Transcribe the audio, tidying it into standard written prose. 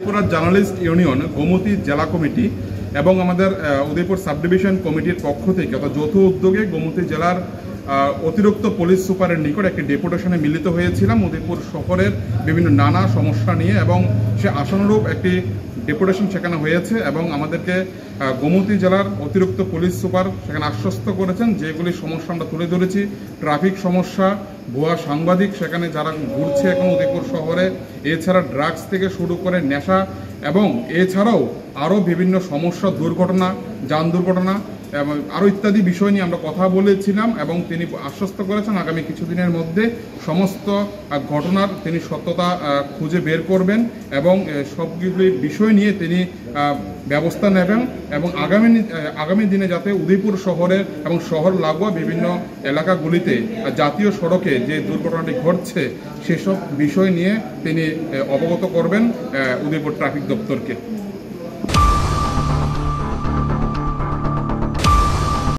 Tripura journalist union Gomti জেলা committee এবং আমাদের উদয়পুর সাব ডিভিশন কমিটির পক্ষ থেকে অর্থাৎ যৌথ উদ্যোগে গোমতী জেলার অতিরিক্ত পুলিশ সুপারের নিকট একটি ডেপুটেশনে মিলিত হয়েছিলাম উদয়পুর শহরের বিভিন্ন নানা সমস্যা নিয়ে, এবং সে আশানুরূপ একটি ডেপুটেশন সেখানে হয়েছে এবং আমাদেরকে গোমতী জেলার অতিরিক্ত পুলিশ সুপার সেখানে আশ্বস্ত করেছেন যেগুলি সমস্যা আমরা তুলে ধরেছি। ট্রাফিক সমস্যা, ভুয়া সাংবাদিক সেখানে যারা ঘুরছে এখন উদয়পুর শহরে, এছাড়া ড্রাগস থেকে শুরু করে নেশা এবং এছাড়াও আরও বিভিন্ন সমস্যা, দুর্ঘটনা, যান দুর্ঘটনা এবং আরও ইত্যাদি বিষয় নিয়ে আমরা কথা বলেছিলাম এবং তিনি আশ্বস্ত করেছেন আগামী কিছুদিনের মধ্যে সমস্ত ঘটনার তিনি সত্যতা খুঁজে বের করবেন এবং সবগুলি বিষয় নিয়ে তিনি ব্যবস্থা নেবেন এবং আগামী দিনে যাতে উদয়পুর শহরের এবং শহর লাগোয়া বিভিন্ন এলাকাগুলিতে জাতীয় সড়কে যে দুর্ঘটনাটি ঘটছে সেসব বিষয় নিয়ে তিনি অবগত করবেন উদয়পুর ট্রাফিক দপ্তরকে।